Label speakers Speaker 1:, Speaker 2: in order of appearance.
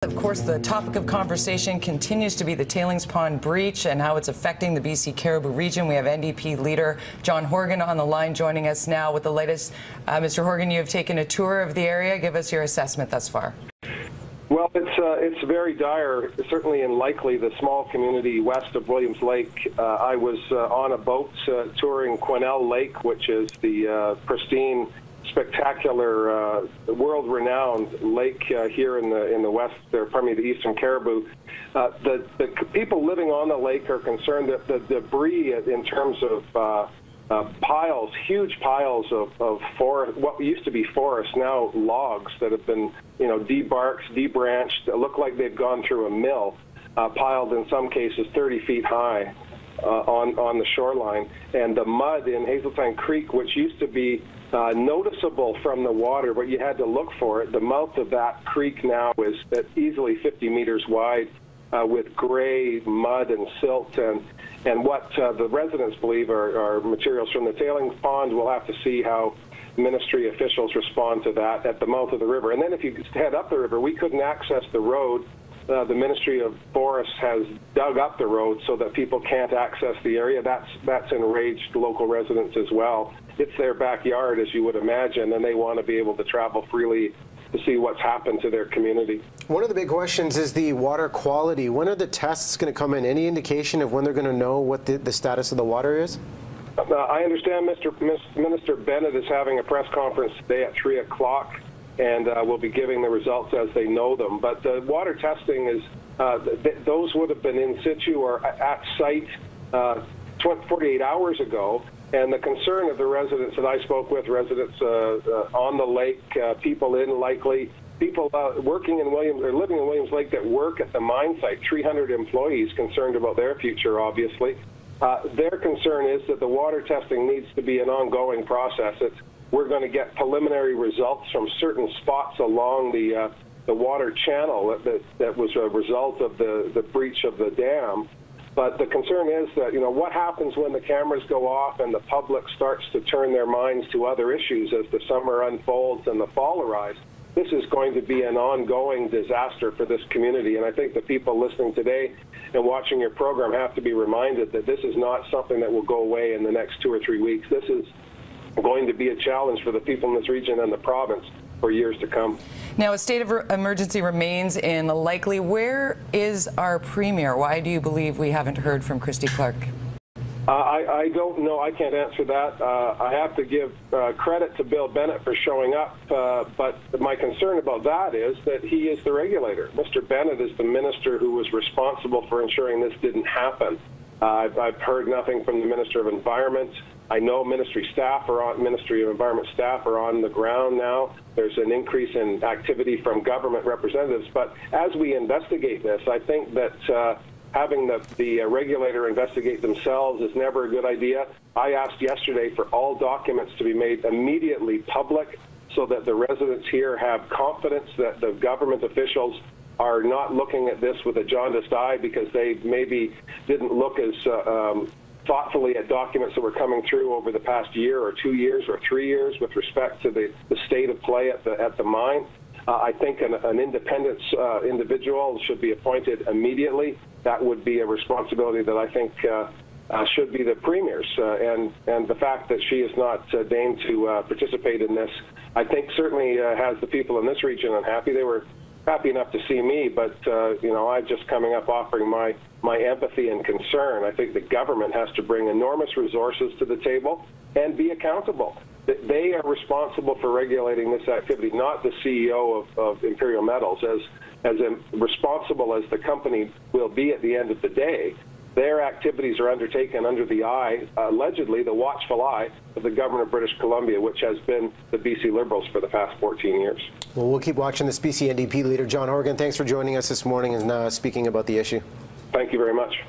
Speaker 1: Of course, the topic of conversation continues to be the tailings pond breach and how it's affecting the BC Caribou region. We have NDP Leader John Horgan on the line joining us now with the latest. Mr. Horgan, you have taken a tour of the area. Give us your assessment thus far.
Speaker 2: Well, it's very dire, certainly in Likely, the small community west of Williams Lake. I was on a boat touring Quesnel Lake, which is the pristine, spectacular, world-renowned lake here in the west, the eastern Caribou. The people living on the lake are concerned that the debris, in terms of piles, huge piles of forest, what used to be forest, now logs that have been, debarked, debranched, that look like they've gone through a mill, piled in some cases 30 feet high on the shoreline. And the mud in Hazeltine Creek, which used to be noticeable from the water, but you had to look for it. The mouth of that creek now is easily 50 meters wide, with gray mud and silt, and what the residents believe are materials from the tailings pond. We'll have to see how ministry officials respond to that at the mouth of the river. And then if you head up the river, we couldn't access the road. The Ministry of Forests has dug up the road so that people can't access the area. That's enraged local residents as well. It's their backyard, as you would imagine, and they want to be able to travel freely to see what's happened to their community.
Speaker 3: One of the big questions is the water quality. When are the tests going to come in? Any indication of when they're going to know what the status of the water is?
Speaker 2: I understand Minister Bennett is having a press conference today at 3 o'clock, and will be giving the results as they know them. But the water testing is, those would have been in situ or at site 48 hours ago. And the concern of the residents that I spoke with, residents on the lake, people in Likely, people working in Williams or living in Williams Lake that work at the mine site, 300 employees concerned about their future, obviously. Their concern is that the water testing needs to be an ongoing process. We're going to get preliminary results from certain spots along the water channel that was a result of the breach of the dam. But the concern is that, what happens when the cameras go off and the public starts to turn their minds to other issues as the summer unfolds and the fall arrives? This is going to be an ongoing disaster for this community. And I think the people listening today and watching your program have to be reminded that this is not something that will go away in the next 2 or 3 weeks. This is going to be a challenge for the people in this region and the province for years to come.
Speaker 1: Now, a state of emergency remains in Likely. Where is our Premier? Why do you believe we haven't heard from Christy Clark?
Speaker 2: I don't know. I can't answer that. I have to give credit to Bill Bennett for showing up, but my concern about that is that he is the regulator. Mr. Bennett is the minister who was responsible for ensuring this didn't happen. I've heard nothing from the Minister of Environment. I know Ministry of Environment staff are on the ground now. There's an increase in activity from government representatives. But as we investigate this, I think that having the regulator investigate themselves is never a good idea. I asked yesterday for all documents to be made immediately public so that the residents here have confidence that the government officials are not looking at this with a jaundiced eye because they maybe didn't look as thoughtfully at documents that were coming through over the past year or 2 years or 3 years with respect to the state of play at the mine. I think an independent individual should be appointed immediately. That would be a responsibility that I think should be the Premier's. And the fact that she is not deigned to participate in this, I think certainly has the people in this region unhappy. They were happy enough to see me, but I'm just coming up offering my empathy and concern. I think the government has to bring enormous resources to the table and be accountable. They are responsible for regulating this activity, not the CEO of Imperial Metals. As responsible as the company will be at the end of the day, their activities are undertaken under the eye, allegedly the watchful eye, of the government of British Columbia, which has been the BC Liberals for the past 14 years.
Speaker 3: Well, we'll keep watching this. BC NDP Leader John Horgan, thanks for joining us this morning and speaking about the issue.
Speaker 2: Thank you very much.